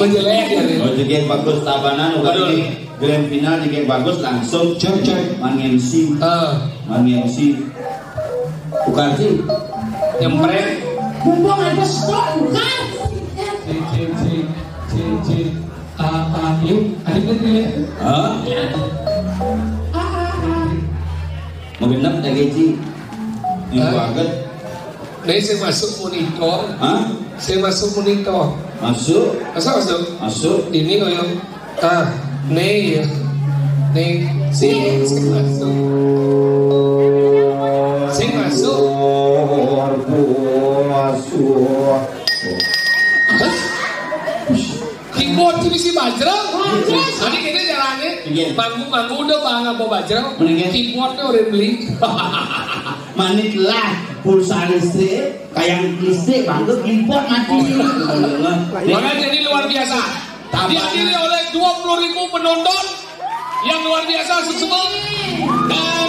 Jelek ya. Oh jadi bagus tabanan udah grand final jadi bagus langsung cek Man MC. Man MC. Bukan sih. Nyempret. Bumbung ada stok bukan. Yuk, adik lihat. Mau genap tak gaji? Ini banget. Nih saya masuk monitor. Saya masuk monitor. Masuk. Masuk. Ini loh. Nih ya. Nih saya masuk. Saya masuk. Keyboard ini si Bajrang. Tadi kita jalannya manggu udah bangga bawa Bajrang. Keyboardnya udah beli. Manit lah pulsa listrik kayak listrik bangga keyboard mati. Makanya ini luar biasa. Dihadiri oleh 20.000 penonton yang luar biasa semua. Dan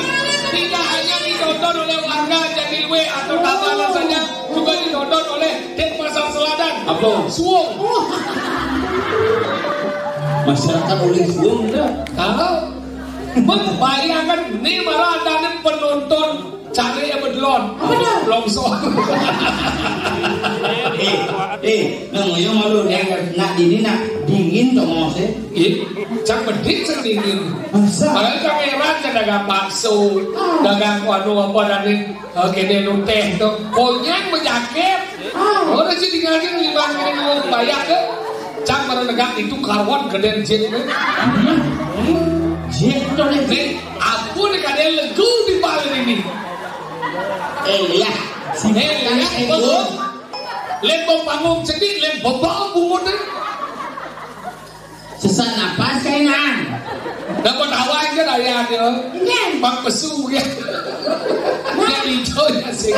tidak hanya ditonton oleh warga Jatilwe atau Tabanan saja, juga ditonton oleh Denpasar Selatan. Apa? Suwung. Masyarakat oleh Suwung dah. Membayangkan ini malah ada penonton cari yang berdelon. Longsor. Ngoyo malu nak ini nak dingin dong mose. Cang bedit cang dingin. Kalau kamera cang dagang bakso, dagang apa dari kene teh tuh, konyang berjaket. Udah sih tinggalin 5.000 bayar deh. Cang baru dagang itu karwan gede jet. Jet tuh nih. Ampun kadang legu di balik ini. Iya. Lembong panggung sedih, lembong bungut deh. Sesak napas kayaknya. Dapat tawa aja dari ada. Bang pesu ya. Yang itu ya sih.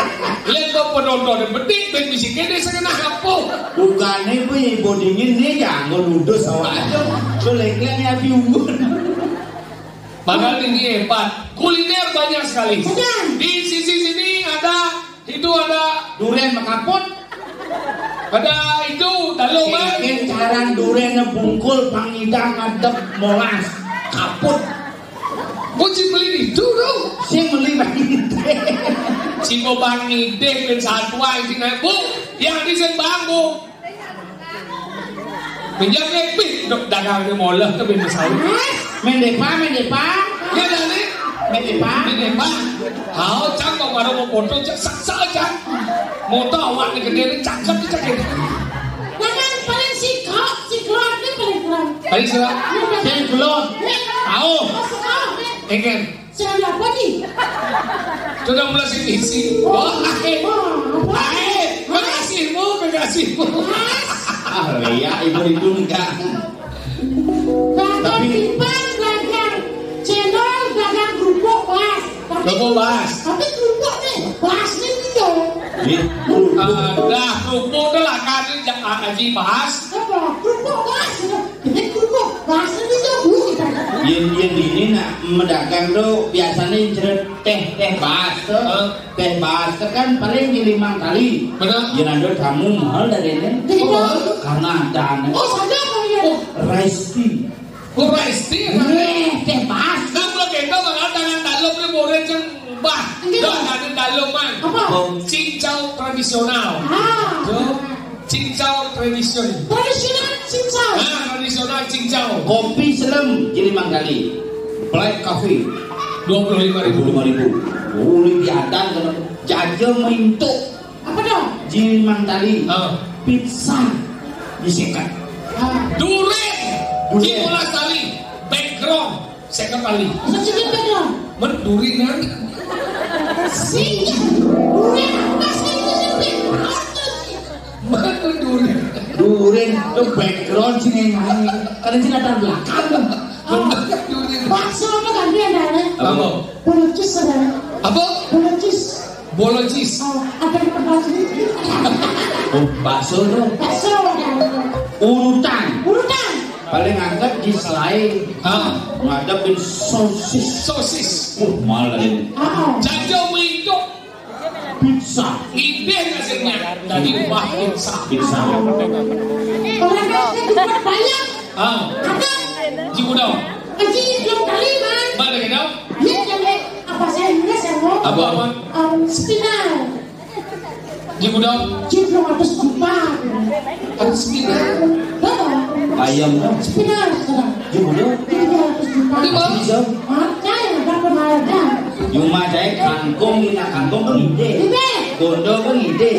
Lembong penonton betik ben bisikin deh sekena hapo. Bukannya ibu dingin nih jangan nuduh sawah aja. Soalnya api unggun. Padahal ini hebat. Kuliner banyak sekali. Di sisi sini ada durian makaput. Ada itu daluman. Mungkin carang durian bungkul pangidang ngadep molas kaput. Buci beli itu dong. Si beli bangide. Si mau bangide ben satwa ini bu. Yang di Sembangku. Minyak lepit dok dagang di molah ke ben besar. Mendepa. Ya dari Mendepa. Hao cang kau baru mau foto cang saksa cang. Moto awak ni gede ni cakap ni cakap. Jangan paling siklop ni paling kelam. Paling siklop. Siklop. Tahu. Engen. Siapa apa ni? Sudah mulai sini. Wah, kekasihmu. Ya ibu enggak. Dagang pimpin, dagang cendol, dagang kerupuk bas. Tapi kerupuk ni, bas ni gitu. Dah kerupuk dah lah kan Haji bahas. Apa? Kerupuk bas. Ini kerupuk bas ni gitu. Yen ini nak mendagang tu biasanya cerita teh bas tu. Teh bas tu kan paling 5 kali. Benar. Yen ada tamu mahal dari ini. Karena ada. Oh saja apa ya? Rice tea. Rice tea. Teh bas. Kalau kita makan dengan dalam ni boleh ceng bah. Dah ada dalam man. Apa? Cincau tradisional. Cincau tradisional. Tradisional cincau. Tradisional cincau. Kopi selem jadi 5 kali. Black coffee 25.000. Boleh diadang kalau jajah mintuk. Apa dong? Jadi 5 kali. Pizza disekat. Durian. Kimola sekali. Background. Second kali. Second background. Mendurian. Durian apa sih itu sih? Durian itu background sini karena sini latar belakang. Bakso apa kan dia ada? Apa? Bolocis ada. Apa? Bolocis. Ada di tempat sini. Oh, bakso tu. Bakso ada. Urutan. paling angkat di selai ngadepin sosis malah ini jajah itu pizza ide hasilnya dari buah pizza Orang Banyak. Ada. Cikudau. Haji yang kali man. Mana kenal? Dia jadi apa saya Inggris yang mau? Apa? Spinal. Cikudau. Cikudau atas juta. Spinal. Ayam kan? Spinal. Cikudau. Cikudau atas juta. Di mana? Saya dapat ada. Rumah saya kangkung kita kangkung kan ide. Gondo kan ide.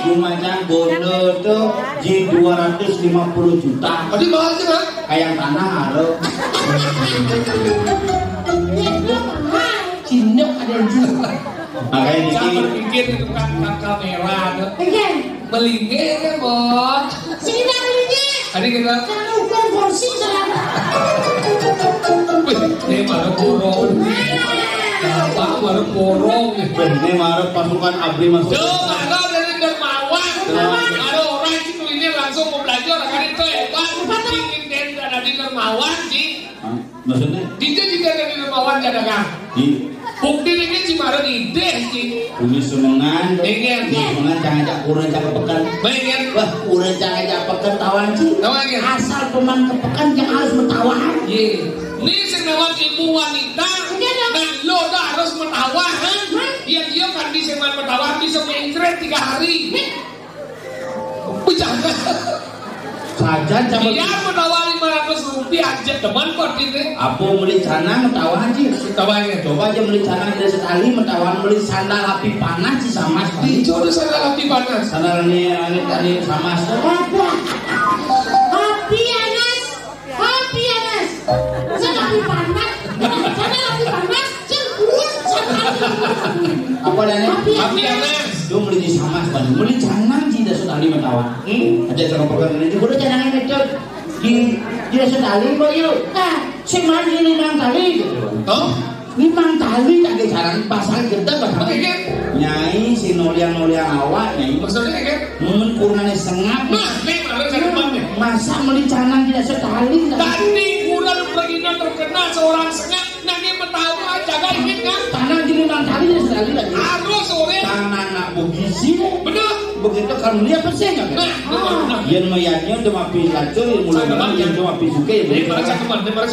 Rumah saya gondo tuh di 250 juta. Tadi mahal sih kan? Kayak tanah halo. Cindok ada yang cindok. Makanya Jangan ini berpikir itu kan kamera tuh. Again. Melingge kan bos. Sini dah melingge. Tadi kita. Jangan ukur kursi salah. Ini baru borong. Apa baru borong? ini marah pasukan abri masuk. Coba kau dari dermawan. Ada orang itu ini langsung mau belajar akan itu hebat. Ingin dari dermawan sih. Maksudnya? Dia juga dari dermawan jadi kan. Bukti ini Cimaran ide sih. Bumi semengan. Pengen. Semengan jangan ajak kurang jangan pekan. Pengen. Wah kurang jangan ajak pekan tawan sih. Tawan ya. Asal peman kepekan jangan harus bertawan. Iya. Ini senawat ilmu wanita. Nah lo dah harus bertawan. Dia kan bisa bertawan bisa mengikret 3 hari. Bercanda. Saja jangan. Dia bertawan 500 rupiah aja teman kok ini. Apa beli canang mentawan sih? Tawanya. Coba aja beli canang tidak sekali mentawan beli sandal api panas sih sama sekali. Dicoba sandal api panas. Sandal ini sama sekali. Api panas. Api panas. Sandal api panas. Sandal api panas. Cengkuat sandal. Apa dan Api panas. Itu beli di sama sekali. Beli canang sih tidak sekali mentawan. Aja jangan pegang ini. Udah canangnya ngecot. Dia sekali kok yuk. Si mandi 5 kali. Oh? 5 kali Tak ada cara pasang kita bahkan. Nyai si noliang awak nyai. Maksudnya kan? Kurangnya sengap. Nah, ini malah jadi mana? Masa beli canang tidak sekali? Tadi kurang perginya terkena seorang sengak. Nanti bertahu aja kan ingat kan? Tanah di 5 kali tidak sekali lagi. Harus sore. Tanah nak bugisi. Benar. Begitu kalau dia pesing kan? Nah, Yang mayatnya udah mapi lacur, mulai yang udah mapi suke. ini merasa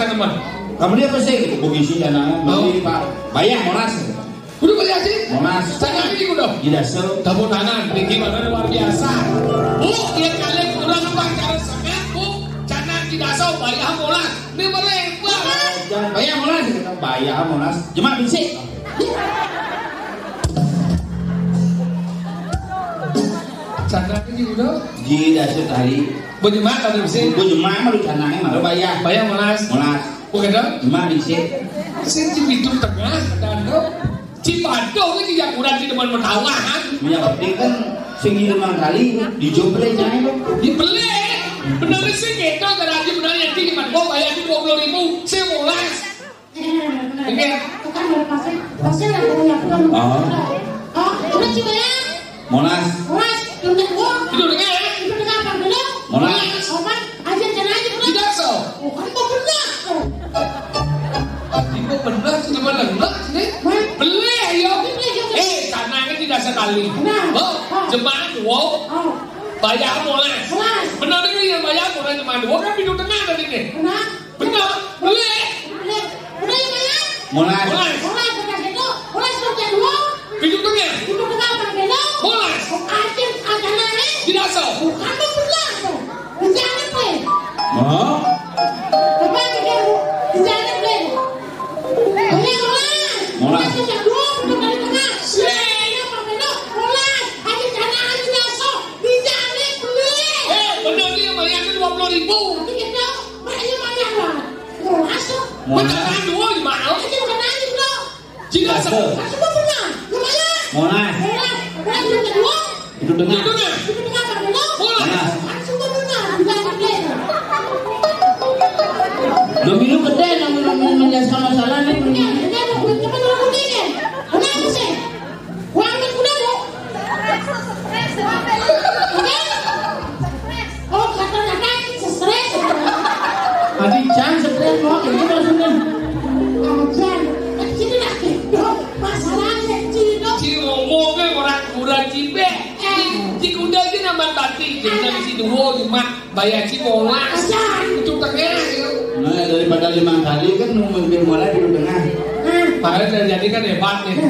teman. Kamu dia pesing, bugisi tanah. Beli pak, bayar monas. Udah bayar sih? Monas. Saya ini udah. Tidak sel. Tepuk tangan, ini gimana luar biasa. Bu, dia kalian kurang apa cara sangat bu? Jangan tidak tahu bayar monas. Ini mereka. Bayar monas, bayar monas. Cuma bisik. Chandra ini udah. Jida sekali. Bagaimana tadi bisik? Gue jemaah malu canangnya malu bayar. Bayar monas. Monas. Bukan dong? Cuma bisik. Sing Cibitung Tengah dan Cipado itu tidak kurang di depan Mentawahan. Yang penting kan sing 5 kali dijoble jangan lo. Dibeli. Benar sih gitu garasi benar yang di mana gua bayar 20.000 saya molas. Oke. Kan pasti ada yang punya. Udah coba ya. Monas. Monas, udah gua. Itu dengar ya? Itu dengar apa dulu? Monas. Apa? Aja jangan aja benar. Tidak so. Bukan kok benar. Ibu benar sih di mana enggak sih? Beli yo. Karena ini tidak sekali. Oh, jemaah dua. Bayar molas. Benar ini yang bayar molas jemaah dua kan pintu tengah tadi nih. Benar. Beli. Udah ya bayar. Monas. Molas benar itu. Molas kerja dua. Pintu tengah. Itu dengar apa dulu? Molas. Aja ada nane. Tidak so. Bukan kok benar. Jangan play. Oh. Apa mikir? Jangan play. Molas kerja dua. Pintu dari tengah. Benar dia bayar 20.000. Beneran dua gimana? Tidak so. Monas. Itu dengar. Monas. Domino gede yang menjelaskan masalah nih. Jangan stres mau ini maksudnya. Jangan. Cina nak hidup masalahnya cina. Si ngomongnya orang kurang cibe. Di kuda aja nama tati. Jadi di situ cuma Bayaci bolas. Ujung tengah gitu. Nah daripada 5 kali kan mungkin mulai di tengah. Padahal dari jadi kan hebat nih.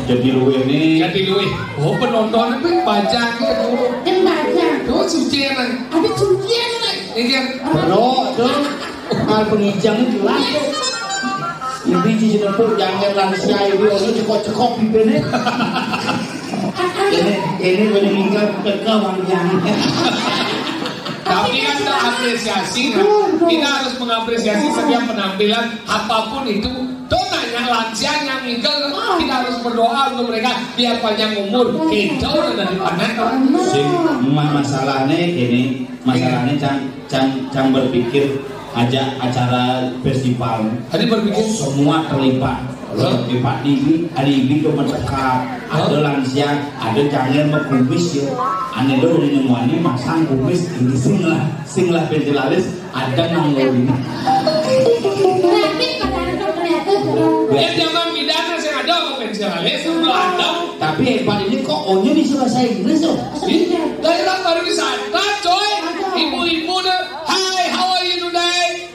Jadi luwe nih. Jadi luwe. Oh penonton itu baca gitu. Yang baca. Oh cucian kan. Ada cucian kan. Ini kan. Bro, tuh. Al pengijang itu lah. Ini biji jenepuk jangan lansia ibu orang cekok-cekok bibirnya. Ini boleh meninggal kekawang yang. Tapi kan kita apresiasi kan? Kita harus mengapresiasi setiap penampilan apapun itu. Tuh nanya lansia yang meninggal, kita harus berdoa untuk mereka biar panjang umur. Kita udah dari panen kan? Masalahnya ini, masalahnya cang berpikir ajak acara festival. Tadi berpikir semua terlibat. Terlibat ini tuh mencekap. Ada lansia, ada jangan kumis ya. Ane do dari nemuani masang kumis ini singlah ventilalis ada nanggung. Kreatif kadang-kadang kreatif. Ya zaman pidana saya ada ventilalis sebelum ada. Tapi hebat ini kok ohnya di bahasa Inggris loh. Daerah pariwisata coy. Ibu-ibu deh. Hi, how are you today?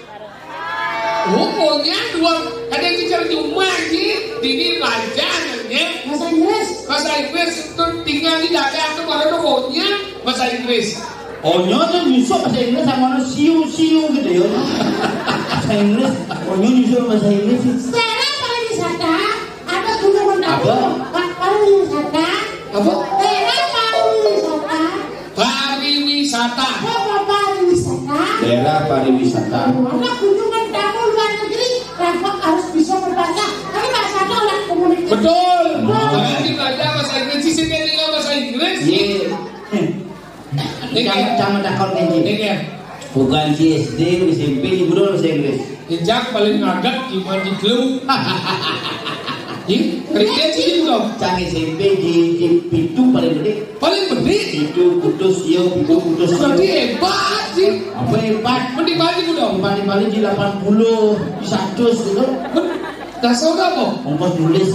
Pokoknya dua ada yang bicara di rumah sih, ini pelajarannya bahasa Inggris itu tinggal di daerah itu pada pokoknya bahasa Inggris. Ohnya tuh nyusul bahasa Inggris sama siu gitu ya. Bahasa Inggris, ohnya nyusul bahasa Inggris. Daerah pariwisata ada gunung apa? Pariwisata. Apa? Daerah pariwisata. Pariwisata. Pariwisata. Daerah pariwisata. Ada kunjungan tamu luar negeri, rapat harus bisa berbahasa. Karena bahasanya orang komunikasi. Betul. Kalau kita belajar bahasa Inggris, sisi tinggal bahasa Inggris. Ini jangan takut ini. Bukan SD, SMP, di budol bahasa Inggris. Injak paling ngaget gimana di club. Kerja sih dong. Cang SMP di pintu paling gede. Paling gede. Pintu putus putus. Berarti hebat sih. Apa hebat? Mending balik dong. Balik di 80, di 100 gitu. Dasar apa? Ongkos nulis.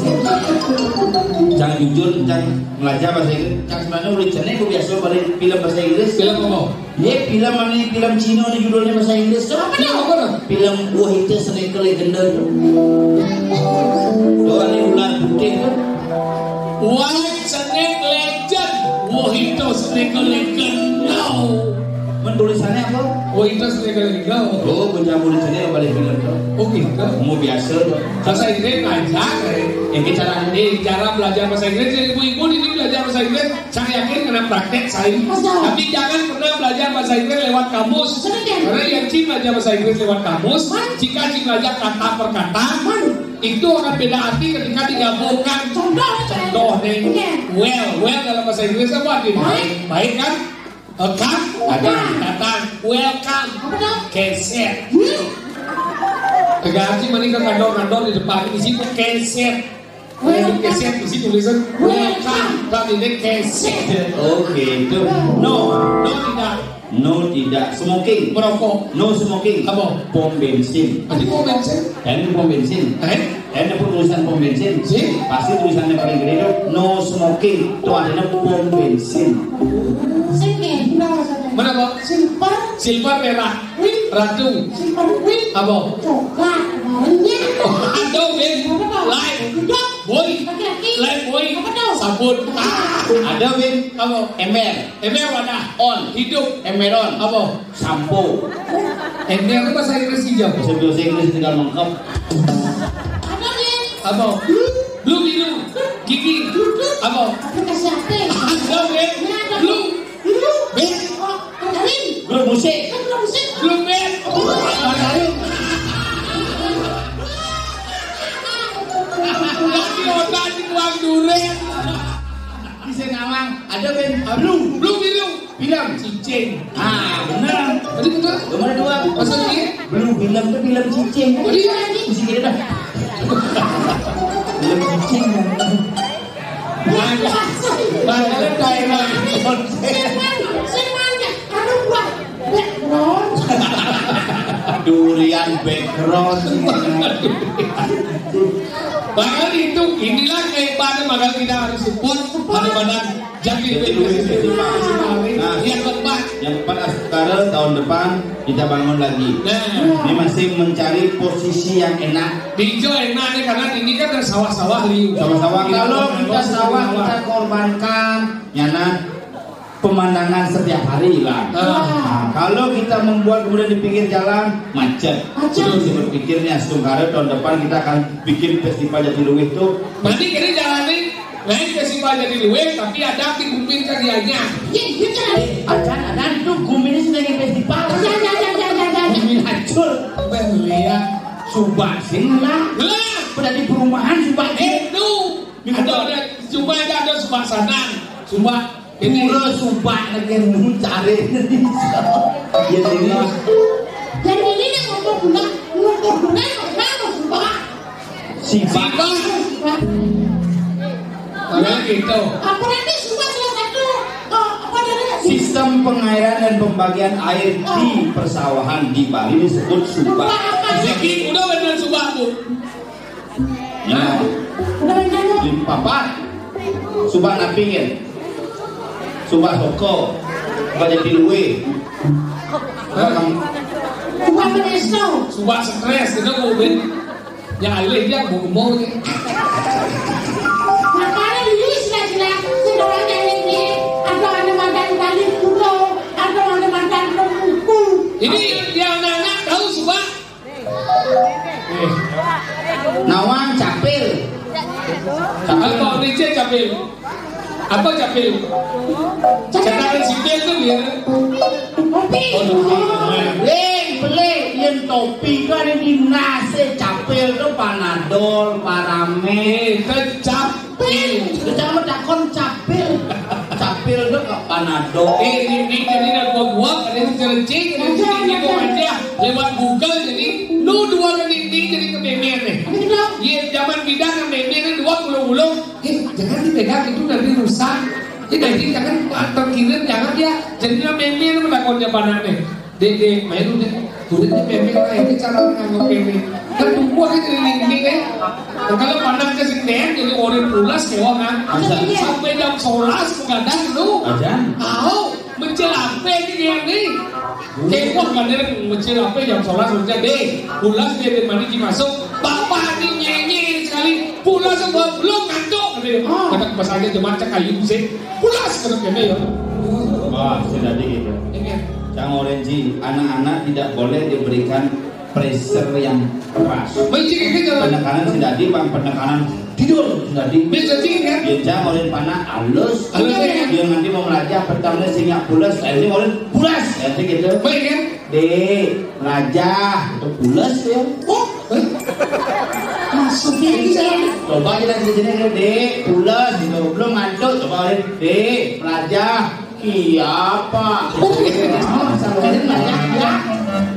Jangan jujur, jangan belajar bahasa Inggris. Jangan sebenarnya ulisannya gue biasa balik film bahasa Inggris. Film apa? Ya film mana? Film Cina nih judulnya bahasa Inggris. Apa? Film Wah itu Snake Legenda. Doa ini ular putih tuh. White Snake Legend. Wah itu Snake Legenda. Tulisannya apa? Oh itu Snake Legenda. Oh gue jangan tulisannya balik film tuh. Oh gitu. Mau biasa tuh. Bahasa Inggris ngajar. Cara belajar bahasa Inggris. Jadi ibu-ibu ini belajar bahasa Inggris. Saya yakin kena praktek saya. Tapi jangan pernah belajar bahasa Inggris lewat kamus. Karena yang Cing belajar bahasa Inggris lewat kamus. Jika Cing belajar kata per kata, itu akan beda arti ketika digabungkan. Contoh nih. Well dalam bahasa Inggris apa artinya? Baik kan? Datang. Welcome. Keset. Tegaji mani ke kantor di depan di situ keset. Keset di situ tulisan welcome. Tapi ini keset. Oke itu. No tidak. Smoking. Merokok. No smoking. Apa? Pom bensin. Tadi pom bensin. Ini pom bensin. Ini pun tulisan pom bensin. Pasti tulisannya paling gede itu no smoking. Itu artinya pom bensin. Mana Pak? Silver merah. Ratu. Apa? Coklat. Warnanya. Ada Win. Light boy. Sabun. Ada Win. Apa? Ember warna on. Hidup. Ember on. Apa? Sampo. Ember itu bahasa Inggris hijau. Bahasa Inggris tinggal lengkap. Ada Win. Apa? Blue biru. Gigi. Apa? Aplikasi HP. Ada Win. Blue. Win. Ada Win. Blue musik. Blue band. Lagi otak di tuang durian. Bisa ngawang. Ada Win. Blue biru. Film. Cicing. Bener. Tadi betul. Nomor 2. Maksud ini? Blue film itu film cicing. Tadi lagi. Mesti kita dah. Film cicing. Banyak Thailand. Semuanya. Aduh buat background. Durian background. Bahkan itu inilah kehebatan maka kita harus support pada badan jadi lebih yang keempat Yang depan sekarang tahun depan kita bangun lagi. Ini masih mencari posisi yang enak. Di hijau enak nih karena ini kan ada sawah-sawah liu. Sawah-sawah. Kalau kita sawah kita korbankan, nyana pemandangan setiap hari hilang. Kalau kita membuat kemudian di pinggir jalan macet. Terus berpikirnya sekarang tahun depan kita akan bikin festival Jatiluwih itu. Nanti kira jalan nih. Lain festival Jatiluwih tapi ada di Gumin kagiannya. Ada itu Gumin ini sedang festival. Gumin hancur. Lihat Subak sing lah. Udah di perumahan Subak itu. Ada Subak ada Subak Sanang. Subak ini Subak lagi mencari. Jadi ini nih ngomong guna Subak. Subak. Nah, gitu. Apa nanti Subak salah satu apa namanya? Sistem pengairan dan pembagian air di persawahan di Bali disebut Subak. Ziki udah bener Subak bu. Ya. Di papat. Subak napingin. Subak Soko. Subak Jatiluwih. Subak Meneso. Subak stres itu mobil. Yang alih dia mau nih. Makanya dulu sila-sila semuanya ini ada makan kali kudo, ada makan buku. Ini yang anak-anak tahu Subak. Nawang capil. Apa ini capil? Apa capil? Catatan sipil tuh dia. Topi. Beli yang topi kan di nasi capil tuh panadol, parame, Capil. kita mau dakon capil, capil tuh panadol. Ini dah gua ada yang searching, ada yang gitu aja lewat Google jadi lu dua kali ini jadi kememer nih. Iya zaman bidang kememer ini 20. Jangan dipegang itu nanti rusak. Jadi jangan terkirim jangan dia jadi memer melakukan jawaban nih. Dede main udah turunnya memer lah ini cara nganggo memer. Kan tunggu aja jadi ini kan. Kalau pandang ke sini jadi orang pulas kewa kan. Sampai jam 11 kadang lu. Tahu mencelape ini. Kewa kadang mencelape jam 11 udah deh. Pulas dia dari mana masuk. Bapak ini nyanyi sekali. Pulas sebab belum ngantuk. Kata bahasanya cuma cek kayu sih. Pulas kena kena ya. Wah sudah gitu. Cang Orenji, anak-anak tidak boleh diberikan pressure yang keras. Penekanan sudah di, penekanan tidur sudah di. Bisa kan? Dia cang Oren panah halus. Dia nanti mau melajah pertama singa pulas, ini Oren pulas, nanti gitu. Baik kan? Melajah itu pulas ya. Maksudnya Coba aja di sini pulas gitu, belum ngantuk. Coba Oren melajah. Iya Pak.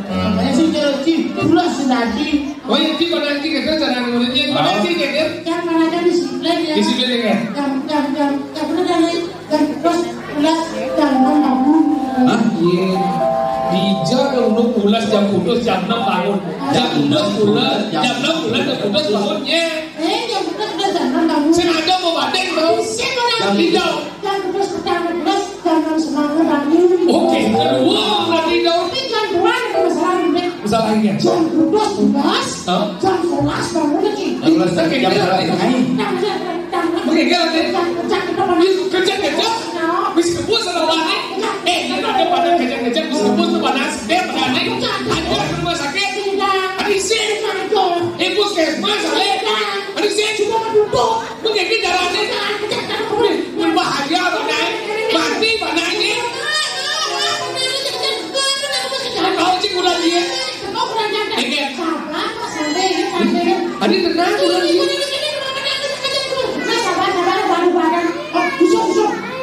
Makanya sih jadi pulas nanti. Oh ini pada nanti kita cara muridnya pada nanti kita. yang mana ada disiplin ya. Disiplin kan? Jam terus pulas jam 6 bangun. Hah? Iya. Dijak untuk pulas jam 6 bangun. Jam 6 pulas, jam 6 pulas jam 12 bangunnya. Jam 12 udah jam 6 bangun. Sengaja mau badeng tau. Jam hijau. Jam 12 jam 12 jam 6 semangat bangun. Oke, kedua berarti dong. Tapi jam 2 ada masalah nih. Masalahnya. Jam 12 jam 11 bangun lagi. Jam 11 jam Mungkin kerja bisa kebus sama wanita. Nanti pada kerja bisa kebus sama wanita. Dia berani. Ada rumah sakit. Ada sih. Ibu puskesmas. Ada sih. Mungkin kita jalannya. Berbahaya banai. Mati banai ini. Kau cik ulang dia. Adi tenang ulang dia.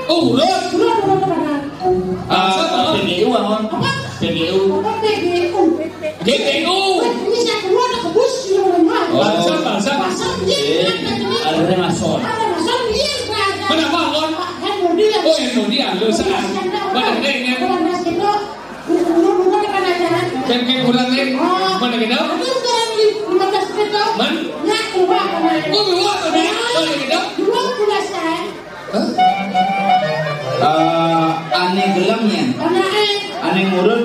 Oh, ulang. PGU bangun. PGU. GPU. Bangsa. Ada masuk. Mana bangun? Oh, yang dia lu salah. Mana ini? Kan kurang ni. Mana kita? Man? Oh, dua tu ni. Mana kita? Ane gelamnya. Ane ngurut.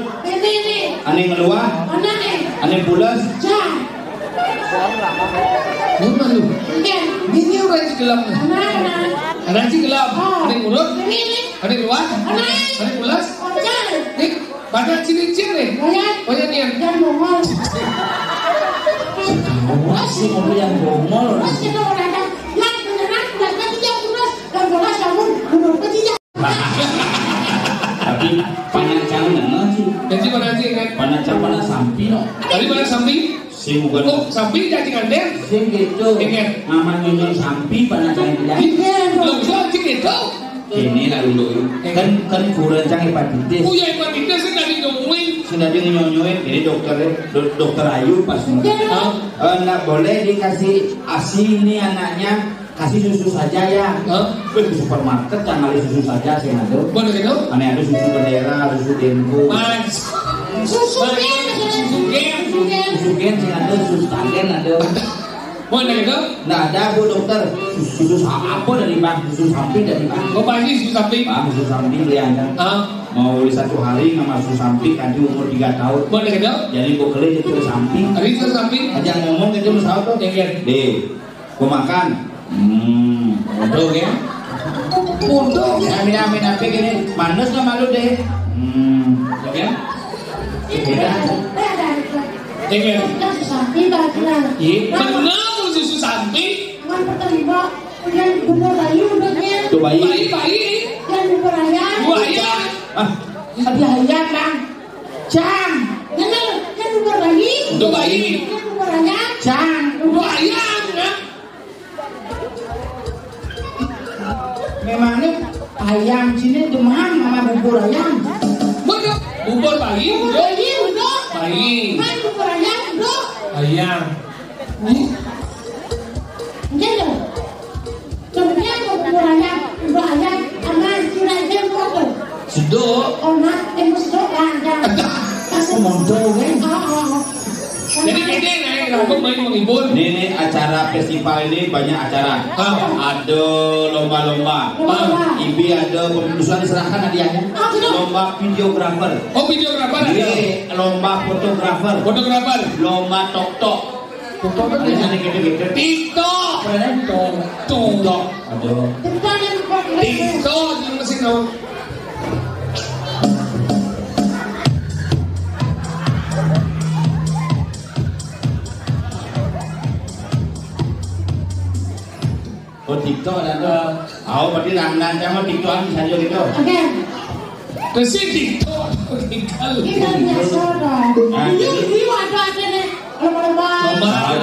Ane ngeluah. Ane pulas. Mana lu? Ini orang si gelap. Anak si gelap. Ane ngurut. Ane ngeluah. Ane pulas. Nih, pada cincin nih. Banyak nih. Masih mobil yang bongol. Tapi panacang nggak sih? Jadi panacang kan? Panacang panas samping. Tadi panas samping? Si bukan. Oh, samping jadi ngandeng? Si gitu. Mama nyonya samping panacang tidak. Lu jual gitu? Ini lah dulu. Kan kurang hepatitis. Oh ya hepatitis sudah dinyonyoin. Sudah dinyonyoin. Jadi dokter Ayu pas nggak boleh dikasih ASI ini anaknya. Kasih susu saja ya. Di supermarket jangan beli susu saja sih ada. Boleh gitu? Aneh ada susu bendera, susu Denko. Susu gen sih ada, susu Tagen ada. Boleh gitu? Nggak ada bu dokter. Susu apa dari bang? Susu samping dari bang. Oh pasti susu samping. Bang susu samping beli aja. Mau beli 1 hari sama susu samping kan umur 3 tahun. Boleh gitu? Jadi gua kelih itu samping. Hari itu samping. Aja ngomong gitu misal tuh. Deh, gua makan. Untung ya. Untung ya. Amin apa gini. Manis nggak malu deh. Ya. Iya. Kenapa susu samping? Tuh bayi. Dua ayam. Ada ayam bang. Cang. Dua bayi. Cang. Dua ayam kan? Memangnya ayam sini demam sama bubur ayam. Betul. Bubur bayi. Udah. Bayi. Main bubur ayam udah. Ayam. Gitu. Kemudian bubur ayam, bubur ayam, aman sudah jam berapa? Sudah. Oh nak, tembus doa dah. Mondok kan? Jadi ini nih, aku main menghibur. Ini acara festival ini banyak acara. Ada lomba-lomba. Ibi ada pemilihan diserahkan hadiahnya. Lomba videografer. Oh videografer ada. Lomba fotografer. Fotografer. Lomba tok-tok. Tok-tok kan biasanya gitu-gitu. TikTok. TikTok. Aduh. TikTok yang mesin dong. Oh TikTok ada. Berarti nang sama TikTok bisa juga gitu. Oke. Terus TikTok tinggal. Kita biasa dah. Ini ada nih. Lomba.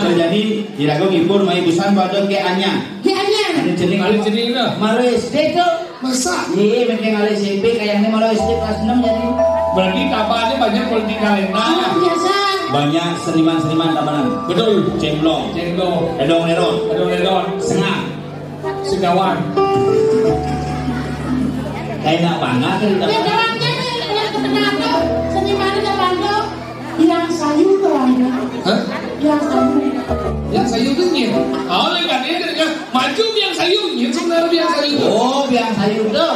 Jadi tidak kau ngibur mai busan pada ke anya. Ini jenis Kali jenis lah. Malu SD tuh. Masa? Iya, mungkin kali SMP kayaknya malu SD kelas 6 jadi. Berarti tabahannya banyak politik kalenda. Biasa. Banyak seniman-seniman tabanan. Betul. Cemplong. Edong-edong. Sengah. Segawan. Kayak banget kan kita. Bedanya nih yang kenapa seniman di Bando yang sayur tuh ada. Hah? Yang sayur. Yang sayur tuh nih. Oleh katanya kan maju biang sayurnya sebenarnya biang sayur. Oh, biang sayur tuh.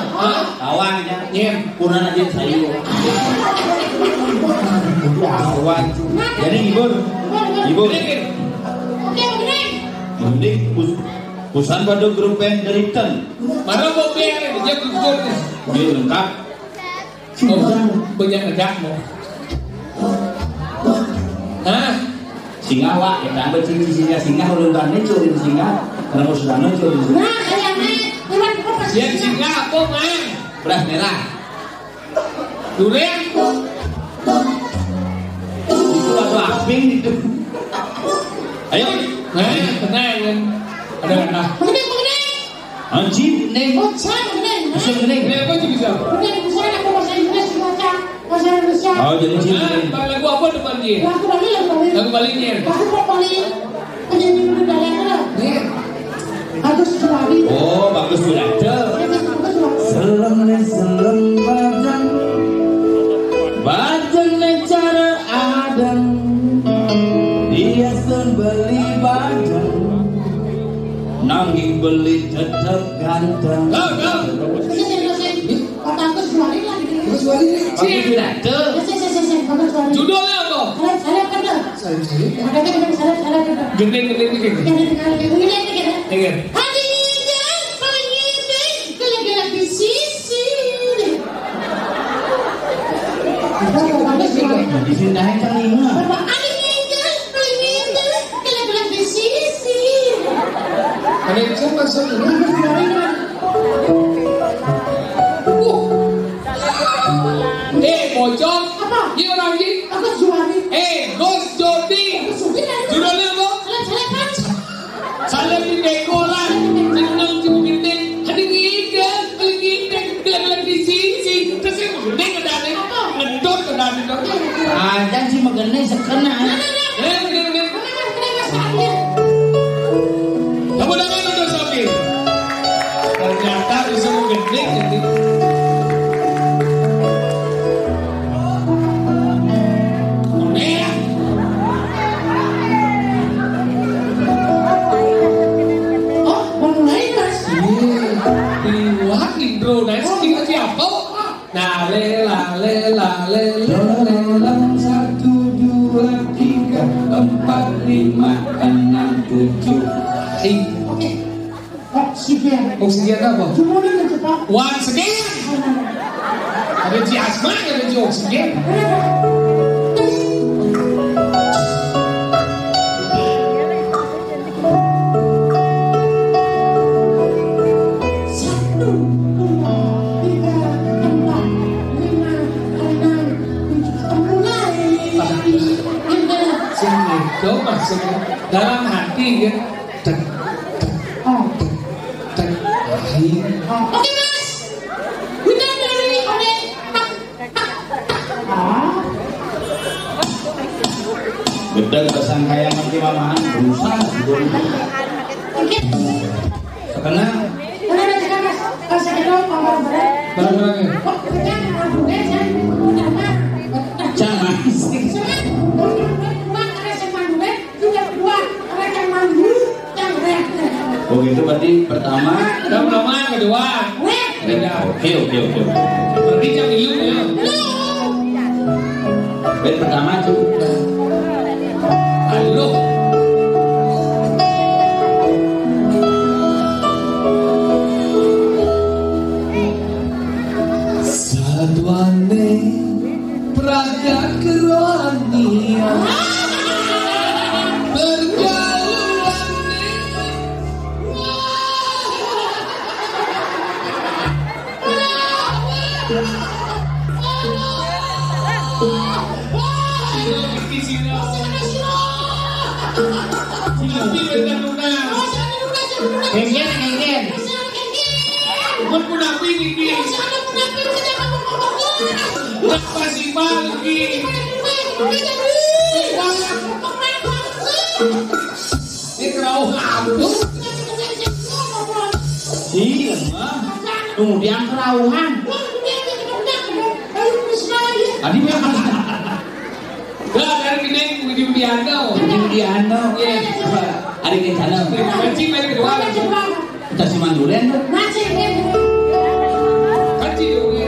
Kawannya. Iya. Kurang aja sayur. Kawan. Jadi ibu. Oke. Busan pada grup band The Return. Mana mau biar dia gugur. Dia lengkap. Oh, banyak ngejak mau. Hah? Singa wak, kita ambil singa urutannya curi singa. Karena mau sudah curi singa. Nah, kayaknya tuan apa sih? Yang singa apa man? Beras merah. Durian. Itu batu asping itu. Ayo. Tenang. Ada kata. Begini. Anjing, neng. Saya begini. Bisa begini. Ini apa sih bisa? Begini, saya aku bahasa Inggris baca bahasa Indonesia. Oh, jadi sini. Lagu apa depan dia? Lagu Bali. Lagu Balinya. Lagu Bali. Penyanyi muda Bali itu lah. Nih. Agus Suwadi. Oh, bagus sudah. Selem badan. Badan cara adam. Dia beli badan. Nanging beli tetap ganteng. Go. Kata Agus Suwadi lagi. Cicil. Judulnya apa? Gendeng. Disindahin telinga. Ada yang siapa sih? Bojong. Ini orang ini. Gus Jodi. Judulnya apa? Salam di dekoran. Senang cuma gendeng. Ada gendeng. Gelang di sisi. Terus yang gendeng ke dalam. Ngedot ke dalam. Jangan sih mengenai sekena. Kamu dah mana udah sambil? Ternyata bisa menggendeng jadi. Intro dan sing siapa? Nah, lela 1 2 3 4 5 6 7. Oke. Oksigen apa? Jumlahnya cepat. Once again. Ada si asma, ada si oksigen. Itu maksudnya dalam hati ya. Oke mas, udah dari oleh. Bedeng pesan kayak nanti mamahan berusaha Oke. karena Udah cakap mas, kalau saya dong Barang-barangnya. jangan sih. Oh itu berarti pertama. Yang pertama, yang kedua. Oke. Berarti yang dulu ya. Bed pertama tuh. Halo. Sadwane praga kerania Kengen. Bukan punapi ini. Apa sih lagi? Ini kerau kampus. Iya mah. Kemudian kerauhan. Tadi memang. Dah dari ini di Diano. Ya. Ada di sana. Kunci main kedua. Kita si Manduren. Kunci dulu.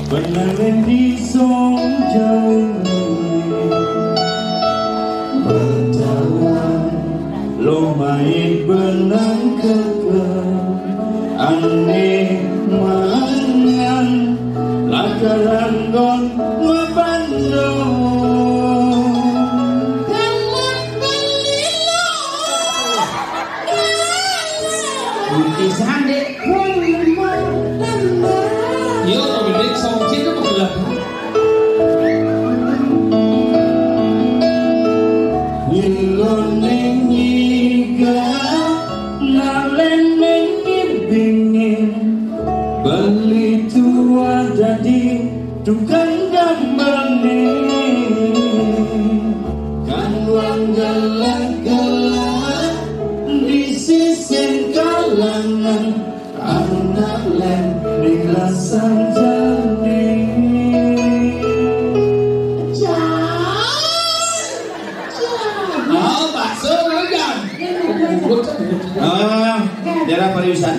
Beneran di songjang berjalan lumayan benang kekal aneh mangan lakaran gon mabandong Butisan deh. Yo, mobil song itu mobil apa? Niloneng iga naleneng ibingin beli tua jadi tukang gambang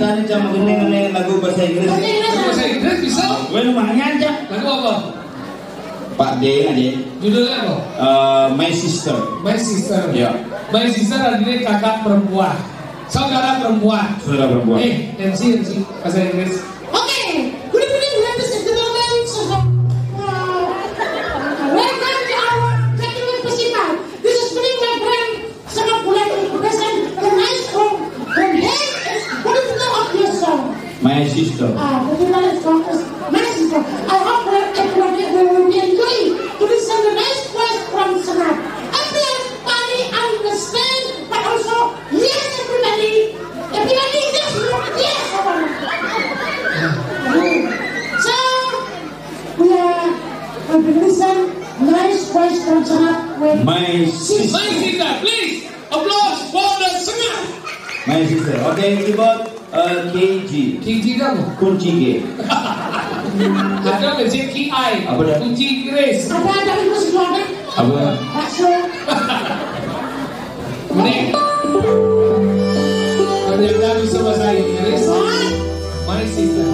Asa nih cuma gini lagu bahasa Inggris. Bahasa Inggris bisa? Gue lumayan aja. Lagu apa? Pak D aja. Judulnya apa? My Sister. My Sister. Ya. My Sister artinya kakak perempuan. Saudara perempuan. Saudara perempuan. MC bahasa Inggris. Oke, good evening ladies and gentlemen. Welcome to our Festival Festival. This is really my friend. Sangat boleh present a nice song. And here is what is the name of your song? My Sister. The title is called My Sister. I hope that everybody will be enjoying to listen to the nice voice from Sangat. Everybody understand, but also yes, everybody. Everybody just yes. So we are going to listen nice voice from Sangat with My Sister. My Sister, please applause for the Sangat. My Sister. Oke, keyboard KG. KG kamu? Kunci G. Ada mesin KI. Apa dah? Kunci Grace. ada itu semuanya. Apa? Bakso. Ini. Ternyata bisa bahasa Inggris. My Sister.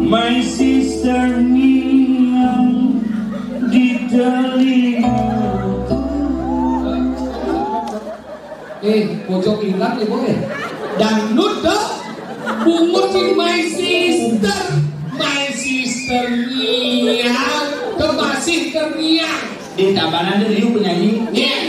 My sister ngiang di telinga. Pojok hilang ya boleh. Dangdut dong. Bungut si My Sister. My Sister ngiang. Kemasih terngiang. Di Tabanan itu Riu penyanyi,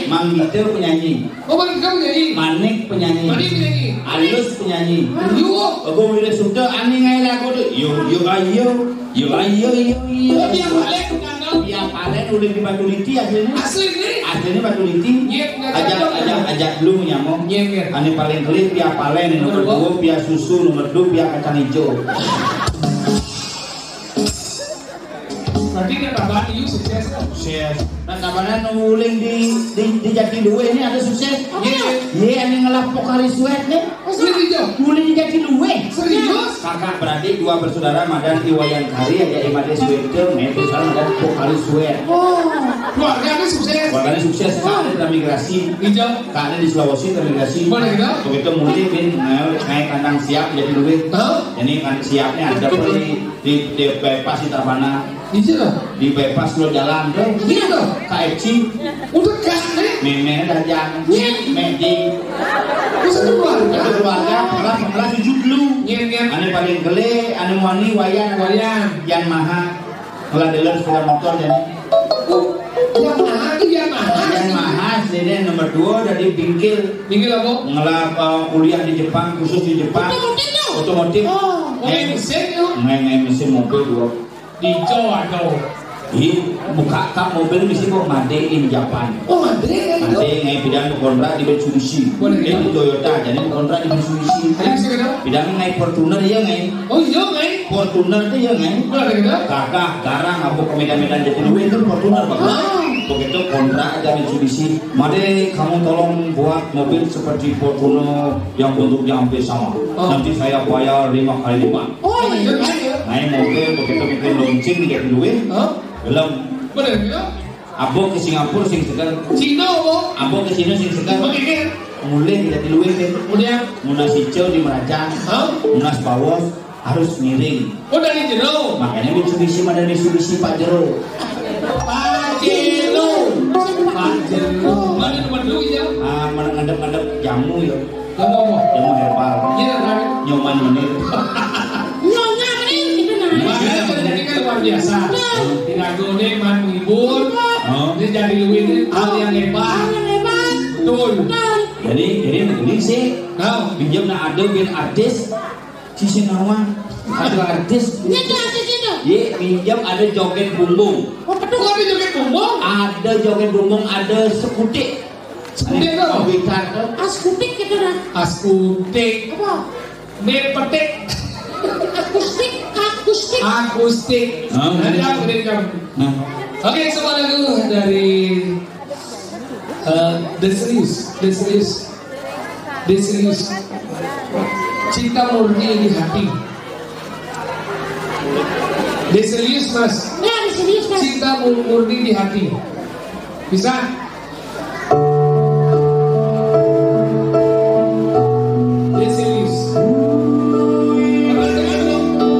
Mang Gita penyanyi, Oh bang kamu nyanyi. Manik penyanyi, Manik penyanyi. Alus penyanyi. Yuk. Aku mulai suka aneh ngai lagu tu. Yo ayo. Biar balik kanal. Biar palen udah di Batu Liti aslinya. Aslinya Batu Liti. Ajak dulu nyamuk. Aneh paling kelit biar palen. Nomor 2 biar susu. Nomor 2 biar kacang hijau. Berarti dia tambahan Iu sukses kan? Sukses. Nah kabaran nuling di Jati Luwe ini ada sukses. Iya, aneh ngelap Pokari Sweat nih. Serius? Nuling di Jati Luwe. Serius? Kakak beradik 2 bersaudara Madan Iwayan Kari aja Imade Sweater, itu salah Madan Pokari Sweat. Keluarganya sukses. Keluarganya sukses. Kakaknya transmigrasi. Hijau. Kakaknya di Sulawesi transmigrasi. Mana kita? Begitu mulai bin naik kandang siap Jati Luwe. Jadi kan siapnya ada di bypass di Tabana. Hijau. Di bypass lo jalan tuh. Gitu. KFC. Udah kan? Meme dajan. Medi. Bisa keluarga. Keluarga pelas 7 dulu. Nyen. Ane paling gele, ane wani wayan. Yang maha ngeladelan sepeda motor jadi. Yang mahal itu yang mahal. Yang maha jadi nomor 2 dari bingkil. Bingkil apa? Ngelap kuliah di Jepang, khusus di Jepang. Otomotif. Ngai mesin yuk. Ngai mesin mobil 2. Di Jawa dong. Buka kap mobil mesti kok Made in Japan. Oh Made kan itu? Made ngai bidang kontrak di Mitsubishi. Di Toyota jadi kontrak di Mitsubishi. Ada bisa kenapa? Bidang ngai Fortuner ya ngai. Oh iya ngai. Fortuner itu ya ngai. Ada kenapa? Kakak garang aku ke Medan Jati Luwe itu Fortuner bagus. Begitu kontrak aja Mitsubishi. Made kamu tolong buat mobil seperti Fortuner yang bentuknya hampir sama. Nanti saya bayar 5 kali lipat. Oh iya Ngai mobil begitu bikin launching di Jati Luwe. Belum. Bener gitu? Abo ke Singapura sing segar. Cina apa? Abo ke Cina sing segar. Begini. Mulai tidak diluwe kan. Kemudian Munas hijau di Merajang. Munas bawah harus miring. Oh dari jero. Makanya Mitsubishi mana Mitsubishi Pak Jero. Pak Jero. Mana nomor 2 ya? Mana ngadep jamu ya. Kamu apa? Jamu herbal. Iya kan? Nyoman menit. Nyonya menit itu nah. Makanya terjadi kan luar biasa. Tiragone man menghibur. Dia jadi luwih hal yang hebat. Betul. Jadi begini sih. Pinjam nak ada bin artis. Sisi nama ada artis. Itu artis itu. Ye pinjam ada joget bumbung. Oh betul ada joget bumbung? Ada joget bumbung, ada sekutik. Sekutik apa? Gitar tuh. Askutik gitu nah. Askutik. Apa? Mepetik. Akustik. Nanti aku dari kamu. Oke, semua lagu dari The Serious. Cinta murni di hati. Dia serius mas. Ya, dia serius mas. Cinta murni di hati. Bisa? Dia serius.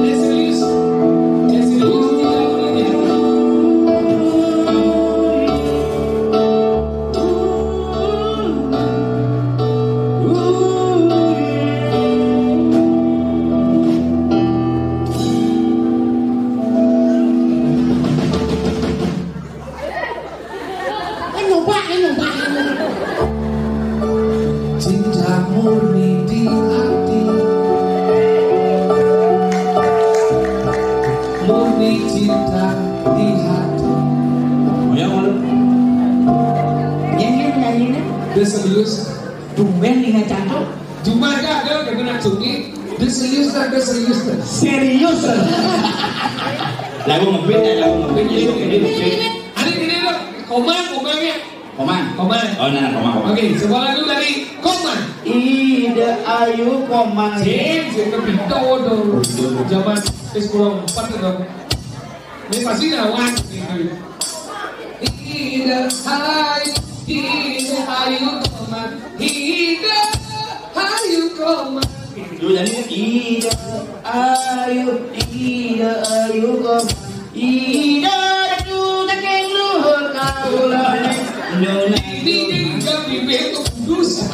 Dia serius. Dia serius. Cinta murni di hati. Cinta murni di hati, murni cinta di hati. Yang mana? Nyanyi. Dia serius. Tumben ingat cantik. Cuma gak ada yang kena cungi. Dia serius lah, dia serius lah. Serius. Lagu ngebit ya, lagu ngebit. Hari ini dong, komanya. Koman. Oh, Koman. Oke, sekolah dulu dari Koman. Ida ayu koman. James, yang kepinto dong. Zaman sekolah 4 dong. Ini pasti nawan. Ida ayu koman. Ida ayu koman. Dulu jadi Ida ayu koman. Ida datu takeng luhur kaulane. Ini juga bibir itu kudus.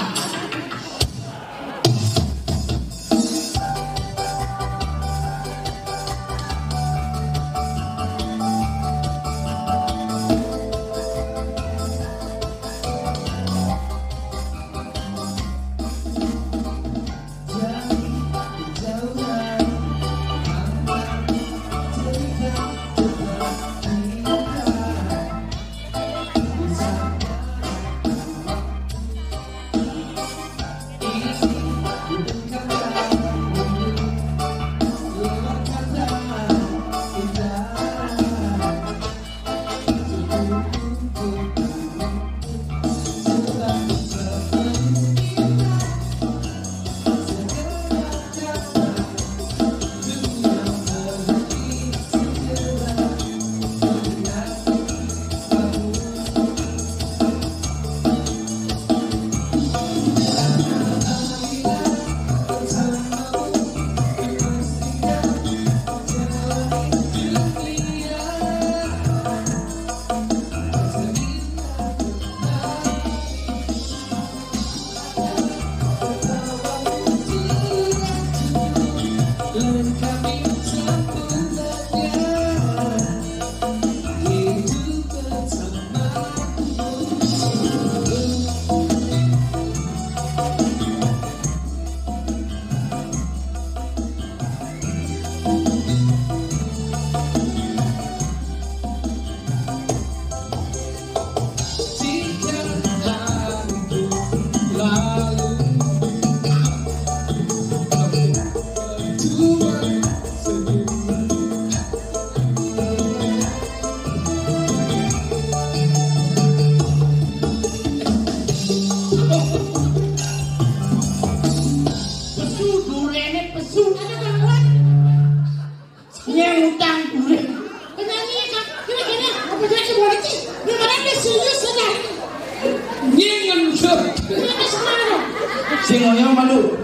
Sing ngoyo malu.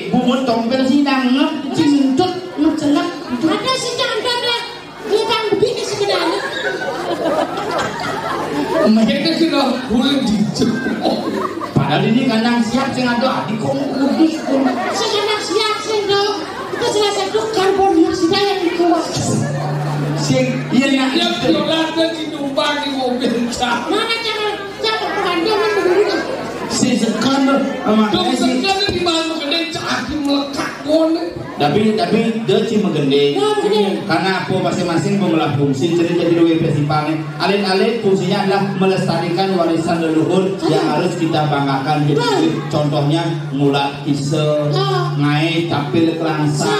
Bumut tompel sidang ngep cintut ngecelak. Ada si cantik deh. Dia bang begini sebenarnya. Kita sudah boleh dijemput. Padahal ini kandang siap sing ada adik kok kudus pun. Si kandang siap sih dong. Itu salah satu karbon dioksida yang kuat. Sing iya Yang berada di numpang di mobil cak. Mana cara pengandaman begini? Si sekan sama Dong sekarang di mana gede cak melekat boleh. tapi dia cuma gede karena apa masing-masing memelah fungsi. Jadi dua festivalnya alin-alin fungsinya adalah melestarikan warisan leluhur yang harus kita banggakan. Jadi contohnya mulak kise ngai tapil kelangsa.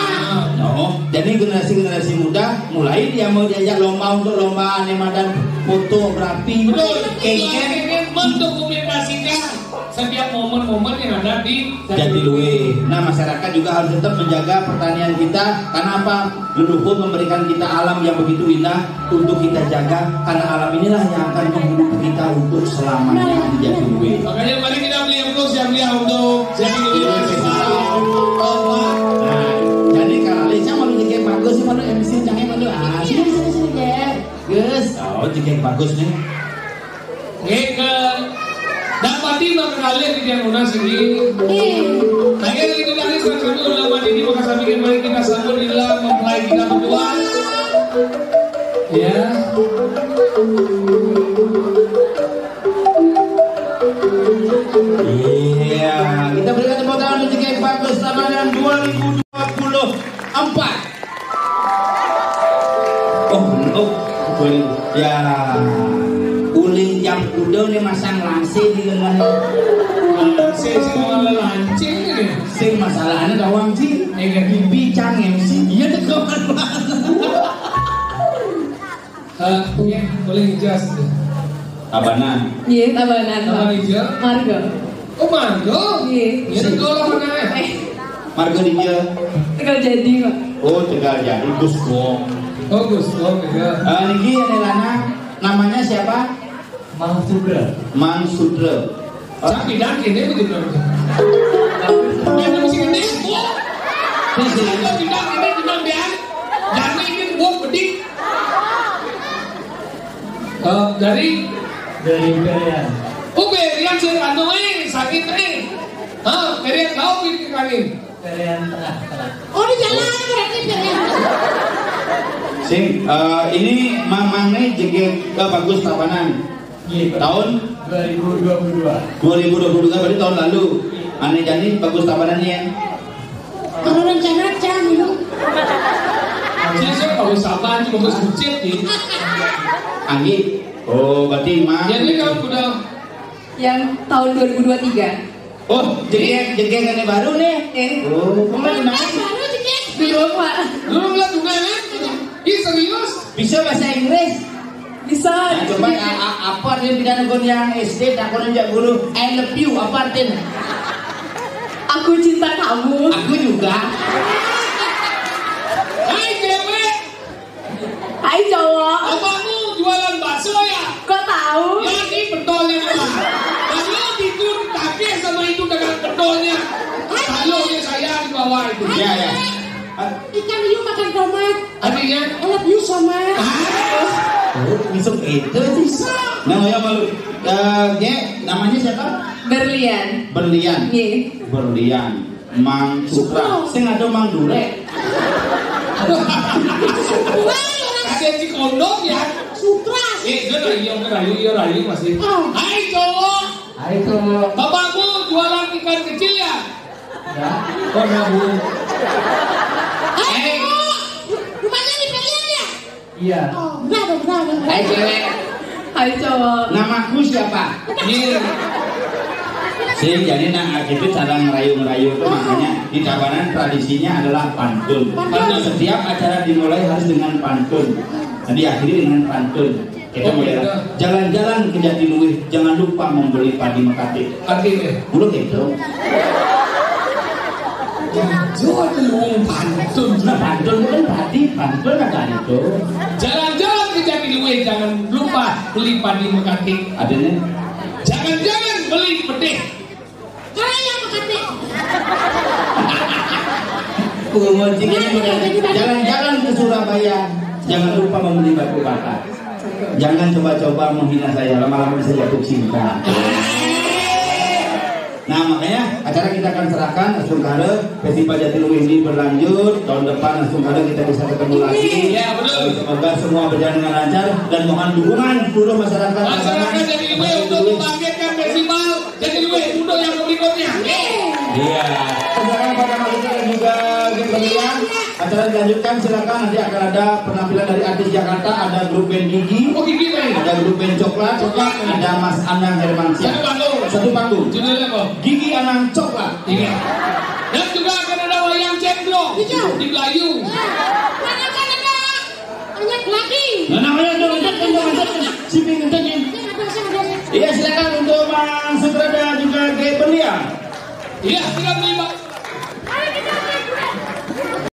Jadi generasi muda mulai dia mau diajak lomba untuk lomba animadan fotografi. Betul, ingin mendokumentasikan setiap momen momen-momen yang ada di Jatiluwe. Nah, masyarakat juga harus tetap menjaga pertanian kita. Karena apa? Leluhur memberikan kita alam yang begitu indah untuk kita jaga. Karena alam inilah yang akan menghidupi kita untuk selamanya di Jatiluwe. Makanya mari kita beli terus yang dia untuk Jatiluwe Festival. Nah, jadi kalau Lisa mau jadi bagus sih, mau MC jangan mau sini ya. Gus. Oh, jadi bagus nih. Oke, dapat di kali di yang undang sini. Akhirnya itu tadi sekarang ulama ini maka saya pikir mari kita sambut di dalam mempelai kita berdua. Ya. Iya, kita berikan tepuk tangan untuk GK Bagus Tabanan 2024. Oh, belum. Ya. Uling jam kuda nih masang langsing di lengan. Sing malah lancing ini. Sing masalahnya gawang sih. Bicang MC. Iya tegawan banget. Ya, boleh jelas. Tabanan. Iya, Tabanan. Nama hijau. Margo. Oh, Margo. Iya. Ya Tegal mana? Margo dia. Tegal jadi, Pak. Oh, Tegal jadi. Gusko. Oh, Gusko Tegal. Niki Lana. Namanya siapa? Mansudra. Tapi dan ini begitu. Yang mesti ini. Kalau tidak ini bilang dia. Jangan ini buat pedik. Dari Berian. Oh, Berian sih anu sakit Berian kau pikir kali. Berian tengah. Oh, di jalan berarti Berian. Sing, ini mamangnya JG Bagus Tabanan. Tahun 2022. 2022 berarti tahun lalu. Aneh jadi Bagus Tabanannya. Kalau rencana jangan dulu. Saya kalau sabar cuma bagus bucet nih. Anggi. Oh, berarti mah. Jadi kamu udah Yang tahun 2023. Oh, JG kan baru nih. Oh, kemarin Baru dikit. Belum, Pak. lu ngeliat juga kan? Ih serius? bisa bahasa Inggris. Bisa. Nah, coba apa artinya pidana gon yang SD tak kono jak guru I love you apa artinya? Aku cinta kamu. Aku juga. Hai cewek, Hai cowok. abangmu jualan bakso ya? Kok tahu? Ya ini pentolnya apa? Lalu tidur tapi sama itu dengan pentolnya. Salurnya saya di bawah itu. Ya ya. Ikan hiu makan tomat. Artinya? I love you sama. Oh, misuk itu bisa. Namanya malu. Namanya siapa? Berlian. Berlian. Iya. Berlian. Mang Supra. Sing ada Mang Dure. Ada di kondom ya? Sutra. Rayu masih. Hai cowok, Hai cowok. bapakmu jualan ikan kecil ya? Ya. Oh bu. Hai rumahnya di Berian ya? Iya. Oh, bravo. Hai cewek. Hai cowok. Namaku siapa? Iya. Sih, jadi itu cara ngerayu-ngerayu itu makanya di Tabanan tradisinya adalah pantun. Karena setiap acara dimulai harus dengan pantun. Dan diakhiri dengan pantun. Kita mulai jalan-jalan ke Jatiluwe, jangan lupa membeli padi mekati. Artinya? Belum gitu. Jual telung pantun. Nah, pantun kan padi, pantun ada itu. Jalan-jalan ke Jatiluwe, jangan lupa beli padi mekati. Adanya. Jangan-jangan beli pedih. Kaya makanya. Jalan-jalan ke Surabaya, jangan lupa membeli batu bata. Jangan coba-coba menghina saya, lama-lama bisa jatuh cinta. Nah makanya acara kita akan serahkan Asungkara. Festival Jatiluwe ini berlanjut. Tahun depan Asungkara kita bisa ketemu lagi. Ya betul. Semoga semua berjalan dengan lancar dan mohon dukungan seluruh masyarakat. Masyarakat Jatiluwe untuk membangkitkan festival Jatiluwe untuk yang berikutnya. Iya. Silakan pada Malika dan juga Berlian. Acara dilanjutkan silakan, nanti akan ada penampilan dari artis Jakarta, ada grup band Gigi, Oh gigi nih. ada grup band Coklat, ada Mas Anang Hermansyah. Satu panggung. Judulnya apa? Gigi Anang Coklat. Iya. Dan juga akan ada wayang cendro di Melayu. Mana kan ada banyak lagi. Nah, namanya Siping. Iya silakan untuk Mas Sutrada juga G Berlian. Iya, 35.